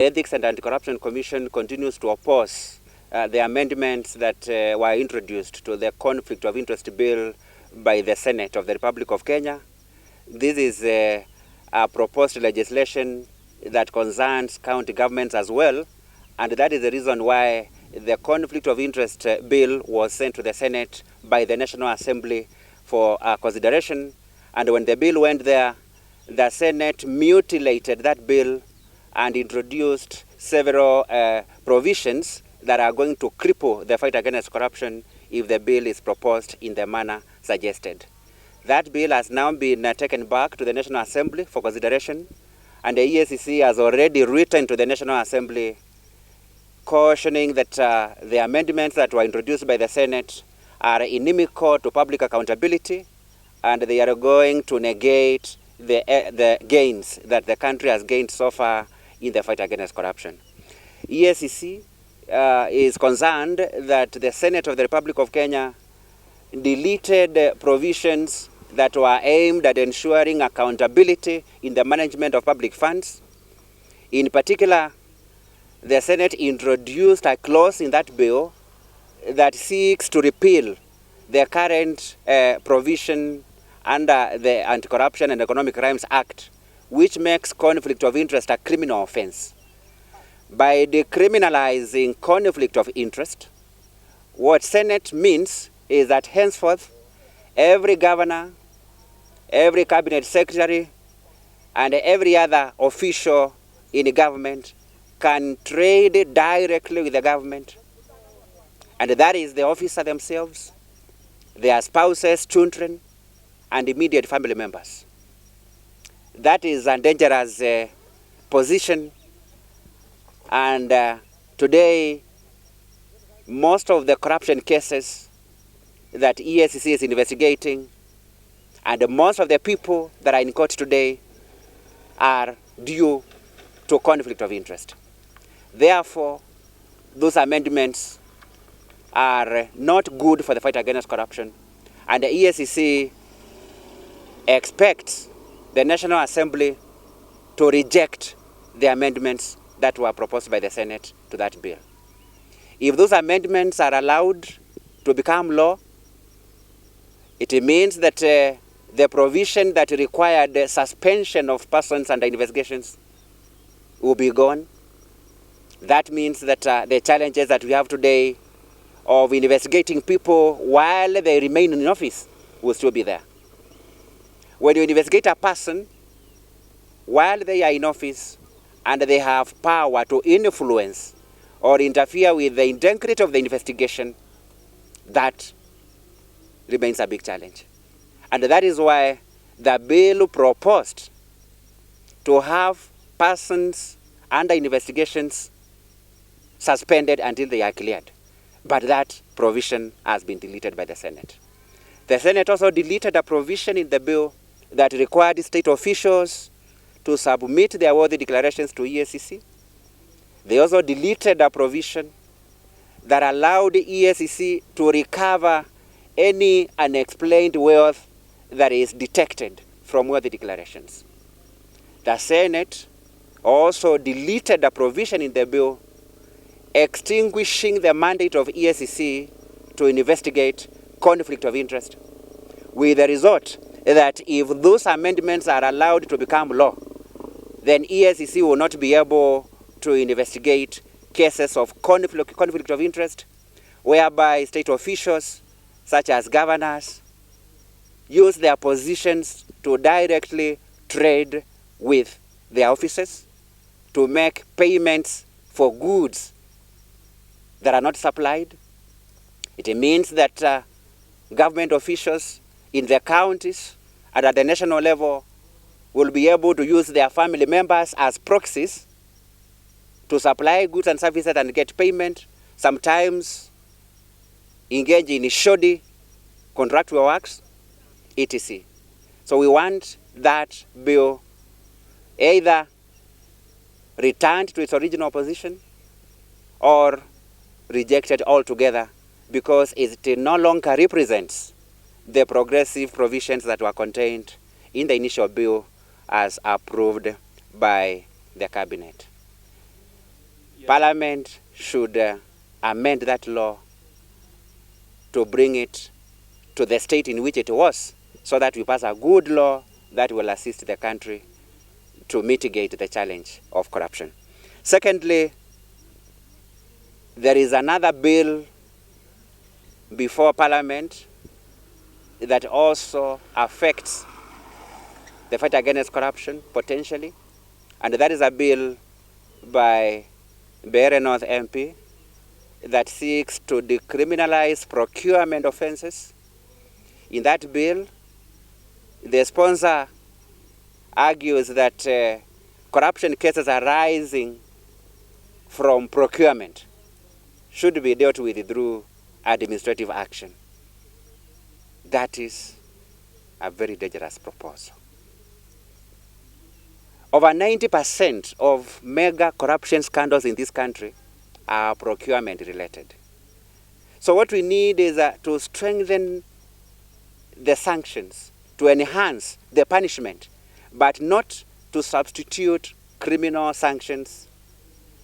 The Ethics and Anti-Corruption Commission continues to oppose the amendments that were introduced to the Conflict of Interest Bill by the Senate of the Republic of Kenya. This is a proposed legislation that concerns county governments as well, and that is the reason why the Conflict of Interest Bill was sent to the Senate by the National Assembly for consideration. And when the bill went there, the Senate mutilated that bill and introduced several provisions that are going to cripple the fight against corruption if the bill is proposed in the manner suggested. That bill has now been taken back to the National Assembly for consideration, and the Eacc has already written to the National Assembly cautioning that the amendments that were introduced by the Senate are inimical to public accountability, and they are going to negate the gains that the country has gained so far in the fight against corruption. Eacc is concerned that the Senate of the Republic of Kenya deleted provisions that were aimed at ensuring accountability in the management of public funds. In particular, the Senate introduced a clause in that bill that seeks to repeal the current provision under the Anti-Corruption and Economic Crimes Act, which makes conflict of interest a criminal offense. By decriminalizing conflict of interest, what Senate means is that henceforth, every governor, every cabinet secretary, and every other official in government can trade directly with the government. And that is the officer themselves, their spouses, children, and immediate family members. That is a dangerous position, and today most of the corruption cases that Eacc is investigating and most of the people that are in court today are due to conflict of interest. Therefore, those amendments are not good for the fight against corruption, and the Eacc expects the National Assembly to reject the amendments that were proposed by the Senate to that bill. If those amendments are allowed to become law, it means that the provision that required the suspension of persons under investigations will be gone. That means that the challenges that we have today of investigating people while they remain in office will still be there. When you investigate a person while they are in office and they have power to influence or interfere with the integrity of the investigation, that remains a big challenge. And that is why the bill proposed to have persons under investigations suspended until they are cleared. But that provision has been deleted by the Senate. The Senate also deleted a provision in the bill that required state officials to submit their worthy declarations to Eacc. They also deleted a provision that allowed Eacc to recover any unexplained wealth that is detected from worthy declarations. The Senate also deleted a provision in the bill extinguishing the mandate of Eacc to investigate conflict of interest, with the result that if those amendments are allowed to become law, then Eacc will not be able to investigate cases of conflict of interest whereby state officials such as governors use their positions to directly trade with their offices to make payments for goods that are not supplied. It means that government officials in the counties and at the national level will be able to use their family members as proxies to supply goods and services and get payment, sometimes engage in shoddy contractual works, etc. So we want that bill either returned to its original position or rejected altogether, because it no longer represents the progressive provisions that were contained in the initial bill as approved by the cabinet. Parliament should amend that law to bring it to the state in which it was, so that we pass a good law that will assist the country to mitigate the challenge of corruption. Secondly, there is another bill before Parliament that also affects the fight against corruption potentially, and that is a bill by Bere North MP that seeks to decriminalize procurement offenses. In that bill, the sponsor argues that corruption cases arising from procurement should be dealt with through administrative action. That is a very dangerous proposal. Over 90% of mega corruption scandals in this country are procurement related. So what we need is to strengthen the sanctions, to enhance the punishment, but not to substitute criminal sanctions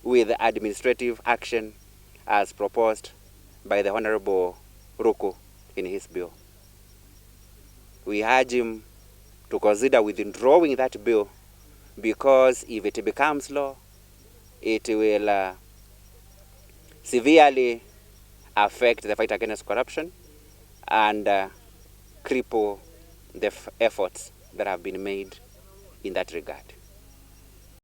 with administrative action as proposed by the Honorable Ruto in his bill. We urge him to consider withdrawing that bill, because if it becomes law, it will severely affect the fight against corruption and cripple the efforts that have been made in that regard.